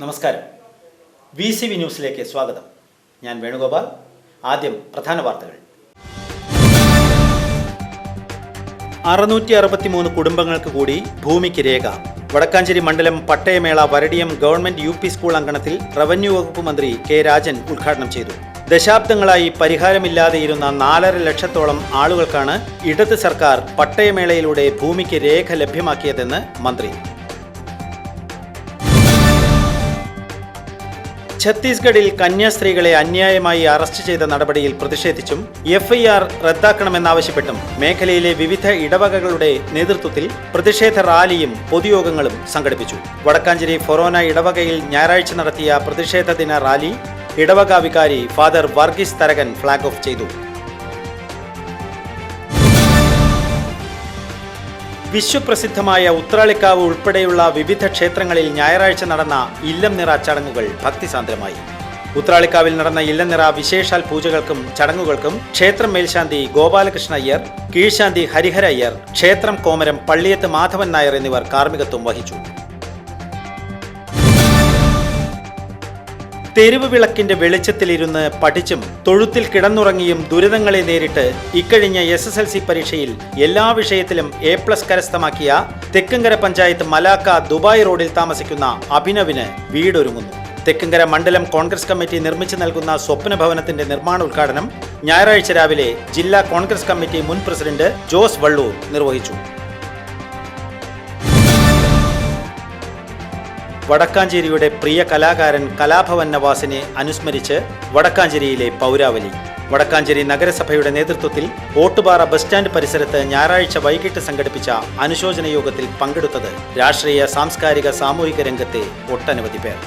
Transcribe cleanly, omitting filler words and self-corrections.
നമസ്കാരം. VCV ന്യൂസിലേക്ക് സ്വാഗതം. ഞാൻ വേണുഗോപാൽ. ആദ്യം പ്രധാന വാർത്തകൾ. 663 കുടുംബങ്ങൾക്ക് കൂടി ഭൂമിക്ക് രേഖ. വടക്കാഞ്ചേരി മണ്ഡലം പട്ടയമേള വരടിയം ഗവൺമെന്റ് UP സ്കൂൾ അങ്കണത്തിൽ റവന്യൂ വകുപ്പ് മന്ത്രി കെ രാജൻ ഉദ്ഘാടനം ചെയ്തു. ദശാബ്ദങ്ങളായി പരിഹാരമില്ലാതെയിരുന്ന 4.5 ലക്ഷത്തോളം ആളുകൾക്കാണ് ഇടത് സർക്കാർ പട്ടയമേളയിലൂടെ ഭൂമിക്ക് രേഖ ലഭ്യമാക്കിയതെന്ന് മന്ത്രി. ഛത്തീസ്ഗഡിൽ കന്യാസ്ത്രീകളെ അന്യായമായി അറസ്റ്റ് ചെയ്ത നടപടിയിൽ പ്രതിഷേധിച്ചും FIR റദ്ദാക്കണമെന്നാവശ്യപ്പെട്ടും മേഖലയിലെ വിവിധ ഇടവകകളുടെ നേതൃത്വത്തിൽ പ്രതിഷേധ റാലിയും പൊതുയോഗങ്ങളും സംഘടിപ്പിച്ചു. വടക്കാഞ്ചേരി ഫൊറോന ഇടവകയിൽ ഞായറാഴ്ച നടത്തിയ പ്രതിഷേധ ദിന റാലി ഇടവക വികാരി father Varghese Tharakan flag off ചെയ്തു. വിശ്വപ്രസിദ്ധമായ ഉത്രാളിക്കാവ് ഉൾപ്പെടെയുള്ള വിവിധ ക്ഷേത്രങ്ങളിൽ ഞായറാഴ്ച നടന്ന ഇല്ലം നിറ ചടങ്ങുകൾ ഭക്തിസാന്ദ്രമായി. ഉത്രാളിക്കാവിൽ നടന്ന ഇല്ലം നിറ വിശേഷാൽ പൂജകൾക്കും ചടങ്ങുകൾക്കും ക്ഷേത്രം മേൽശാന്തി ഗോപാലകൃഷ്ണ അയ്യർ, കീഴ്ശാന്തി ഹരിഹര അയ്യർ, ക്ഷേത്രം കോമരം പള്ളിയത്ത് മാധവൻ നായർ എന്നിവർ കാർമ്മികത്വം വഹിച്ചു. തെരുവ് വിളക്കിന്റെ വെളിച്ചത്തിലിരുന്ന് പഠിച്ചും തൊഴുത്തിൽ കിടന്നുറങ്ങിയും ദുരിതങ്ങളെ നേരിട്ട് ഇക്കഴിഞ്ഞ SSLC പരീക്ഷയിൽ എല്ലാ വിഷയത്തിലും A+ കരസ്ഥമാക്കിയ തെക്കുംകര പഞ്ചായത്ത് മലാക്ക ദുബായ് റോഡിൽ താമസിക്കുന്ന അഭിനവിന് വീടൊരുങ്ങുന്നു. തെക്കുംകര മണ്ഡലം കോൺഗ്രസ് കമ്മിറ്റി നിർമ്മിച്ചു നൽകുന്ന സ്വപ്ന ഭവനത്തിന്റെ നിർമ്മാണോദ്ഘാടനം ഞായറാഴ്ച രാവിലെ ജില്ലാ കോൺഗ്രസ് കമ്മിറ്റി മുൻ പ്രസിഡന്റ് ജോസ് വള്ളൂർ നിർവഹിച്ചു. വടക്കാഞ്ചേരിയുടെ പ്രിയ കലാകാരൻ കലാഭവൻ നവാസിനെ അനുസ്മരിച്ച് വടക്കാഞ്ചേരിയിലെ പൗരാവലി. വടക്കാഞ്ചേരി നഗരസഭയുടെ നേതൃത്വത്തിൽ ഓട്ടുപാറ ബസ് സ്റ്റാൻഡ് പരിസരത്ത് ഞായറാഴ്ച വൈകിട്ട് സംഘടിപ്പിച്ച അനുശോചന യോഗത്തിൽ പങ്കെടുത്തത് രാഷ്ട്രീയ, സാംസ്കാരിക, സാമൂഹിക രംഗത്തെ ഒട്ടനവധി പേർ.